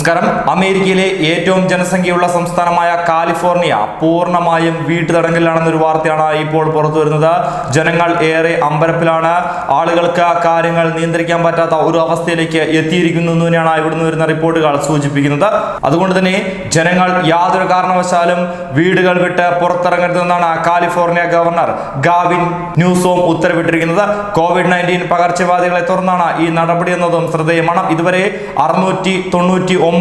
നമസ്കാരം. അമേരിക്കയിലെ ഏറ്റവും ജനസംഖ്യയുള്ള സംസ്ഥാനമായ കാലിഫോർണിയ പൂർണ്ണമായും വീട്ടുതടങ്കലിലാണെന്നൊരു വാർത്തയാണ് ഇപ്പോൾ പുറത്തു വരുന്നത്. ജനങ്ങൾ ഏറെ അമ്പരപ്പിലാണ്. ആളുകൾക്ക് കാര്യങ്ങൾ നിയന്ത്രിക്കാൻ പറ്റാത്ത ഒരു അവസ്ഥയിലേക്ക് എത്തിയിരിക്കുന്നു തന്നെയാണ് ഇവിടുന്ന് വരുന്ന റിപ്പോർട്ടുകൾ സൂചിപ്പിക്കുന്നത്. അതുകൊണ്ട് തന്നെ ജനങ്ങൾ യാതൊരു കാരണവശാലും വീടുകൾ വിട്ട് പുറത്തിറങ്ങരുതെന്നാണ് കാലിഫോർണിയ ഗവർണർ ഗാവിൻ ന്യൂസോം ഉത്തരവിട്ടിരിക്കുന്നത്. കോവിഡ്-19 പകർച്ചവ്യാധികളെ തുടർന്നാണ് ഈ നടപടി എന്നതും ശ്രദ്ധേയമാണ്. ഇതുവരെ 699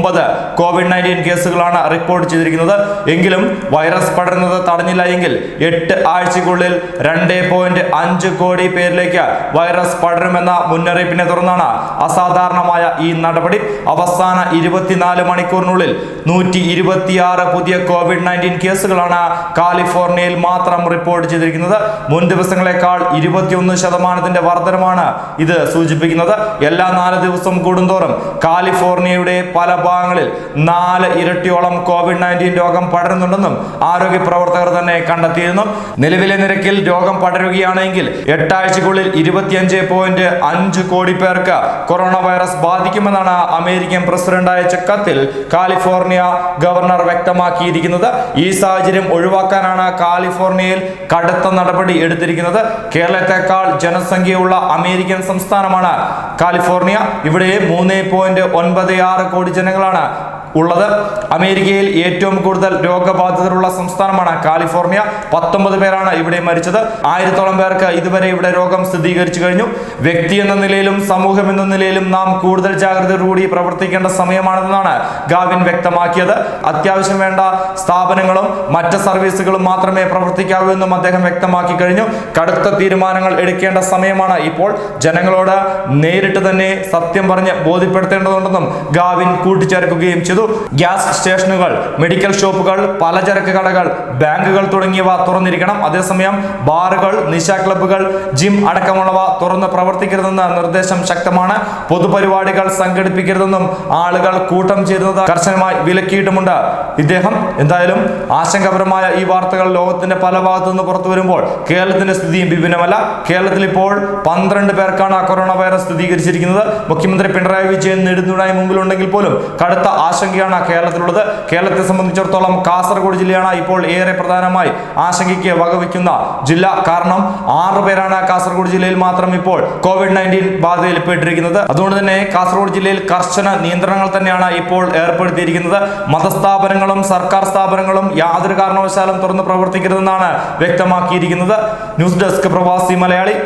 കോവിഡ്-19 കേസുകളാണ് റിപ്പോർട്ട് ചെയ്തിരിക്കുന്നത്. എങ്കിലും വൈറസ് പടരുന്നത് തടഞ്ഞില്ല എങ്കിൽ 8 ആഴ്ചയ്ക്കുള്ളിൽ 2.5 കോടി പേരിലേക്ക് വൈറസ് പടരുമെന്ന മുന്നറിയിപ്പിനെ തുടർന്നാണ് അസാധാരണമായ ഈ നടപടി. അവസാന 24 മണിക്കൂറിനുള്ളിൽ 126 പുതിയ കോവിഡ്-19 കേസുകളാണ് കാലിഫോർണിയയിൽ മാത്രം റിപ്പോർട്ട് ചെയ്തിരിക്കുന്നത്. മുൻ ദിവസങ്ങളെക്കാൾ 21% വർധനമാണ് ഇത് സൂചിപ്പിക്കുന്നത്. എല്ലാ 4 ദിവസം കൂടുന്തോറും കാലിഫോർണിയയുടെ പല ഭാഗങ്ങളിൽ 4 ഇരട്ടിയോളം കോവിഡ്-19 രോഗം പടരുന്നുണ്ടെന്നും ആരോഗ്യ പ്രവർത്തകർ തന്നെ കണ്ടെത്തിയിരുന്നു. നിലവിലെ നിരക്കിൽ രോഗം പടരുകയാണെങ്കിൽ 8 ആഴ്ചയ്ക്കുള്ളിൽ 25.5 കോടി പേർക്ക് കൊറോണ വൈറസ് ബാധിക്കുമെന്നാണ് അമേരിക്കൻ പ്രസിഡന്റ് അയച്ച കത്തിൽ കാലിഫോർണിയ ഗവർണർ വ്യക്തമാക്കിയിരിക്കുന്നത്. ഈ സാഹചര്യം ഒഴിവാക്കാനാണ് കാലിഫോർണിയയിൽ കടുത്ത നടപടി എടുത്തിരിക്കുന്നത്. കേരളത്തെക്കാൾ ജനസംഖ്യയുള്ള അമേരിക്കൻ സംസ്ഥാനമാണ് കാലിഫോർണിയ. ഇവിടെ 3.96 കോടി ജനങ്ങളാണ് ഉള്ളത്. അമേരിക്കയിൽ ഏറ്റവും കൂടുതൽ രോഗബാധിതരുള്ള സംസ്ഥാനമാണ് കാലിഫോർണിയ. 19 പേരാണ് ഇവിടെ മരിച്ചത്. 1000-ഓളം പേർക്ക് ഇതുവരെ ഇവിടെ രോഗം സ്ഥിരീകരിച്ചു കഴിഞ്ഞു. വ്യക്തി എന്ന നിലയിലും സമൂഹം എന്ന നിലയിലും നാം കൂടുതൽ ജാഗ്രതയോടുകൂടി പ്രവർത്തിക്കേണ്ട സമയമാണെന്നാണ് ഗാവിൻ വ്യക്തമാക്കിയത്. അത്യാവശ്യം വേണ്ട സ്ഥാപനങ്ങളും മറ്റ് സർവീസുകളും മാത്രമേ പ്രവർത്തിക്കാവൂ എന്നും അദ്ദേഹം വ്യക്തമാക്കി കഴിഞ്ഞു. കടുത്ത തീരുമാനങ്ങൾ എടുക്കേണ്ട സമയമാണ് ഇപ്പോൾ. ജനങ്ങളോട് നേരിട്ട് തന്നെ സത്യം പറഞ്ഞ് ബോധ്യപ്പെടുത്തേണ്ടതുണ്ടെന്നും ഗാവിൻ കൂട്ടിച്ചേർക്കുകയും ചെയ്തു. ഗ്യാസ് സ്റ്റേഷനുകൾ, മെഡിക്കൽ ഷോപ്പുകൾ, പലചരക്ക് കടകൾ, ബാങ്കുകൾ തുടങ്ങിയവ തുറന്നിരിക്കണം. അതേസമയം ബാറുകൾ, നിശാ ക്ലബ്ബുകൾ, ജിം അടക്കമുള്ളവ തുറന്ന് പ്രവർത്തിക്കരുതെന്ന നിർദ്ദേശം ശക്തമാണ്. പൊതുപരിപാടികൾ സംഘടിപ്പിക്കരുതെന്നും ആളുകൾ കൂട്ടം ചേരുന്നത് കർശനമായി വിലക്കിയിട്ടുമുണ്ട് ഇദ്ദേഹം. എന്തായാലും ആശങ്കാപരമായ ഈ വാർത്തകൾ ലോകത്തിന്റെ പല ഭാഗത്തു നിന്ന് പുറത്തു വരുമ്പോൾ കേരളത്തിന്റെ സ്ഥിതിയും വിഭിന്നമല്ല. കേരളത്തിൽ ഇപ്പോൾ 12 പേർക്കാണ് കൊറോണ വൈറസ് സ്ഥിരീകരിച്ചിരിക്കുന്നത്. മുഖ്യമന്ത്രി പിണറായി വിജയൻ നെടുന്തുണായി മുമ്പിലുണ്ടെങ്കിൽ പോലും കടുത്ത ആശങ്കയാണ് കേരളത്തിലുള്ളത്. കേരളത്തെ സംബന്ധിച്ചിടത്തോളം കാസർഗോഡ് ജില്ലയാണ് ഇപ്പോൾ ഏറെ പ്രധാനമായി ആശങ്കയ്ക്ക് വകവയ്ക്കുന്ന ജില്ല. കാരണം 6 പേരാണ് കാസർഗോഡ് ജില്ലയിൽ മാത്രം ഇപ്പോൾ കോവിഡ്-19 ബാധയിൽ പെട്ടിരിക്കുന്നത്. അതുകൊണ്ട് തന്നെ കാസർഗോഡ് ജില്ലയിൽ കർശന നിയന്ത്രണങ്ങൾ തന്നെയാണ് ഇപ്പോൾ ഏർപ്പെടുത്തിയിരിക്കുന്നത്. മതസ്ഥാപനങ്ങളും സർക്കാർ സ്ഥാപനങ്ങളും യാതൊരു കാരണവശാലും തുറന്ന് പ്രവർത്തിക്കരുതെന്നാണ് വ്യക്തമാക്കിയിരിക്കുന്നത്. ന്യൂസ് ഡെസ്ക് പ്രവാസി മലയാളി.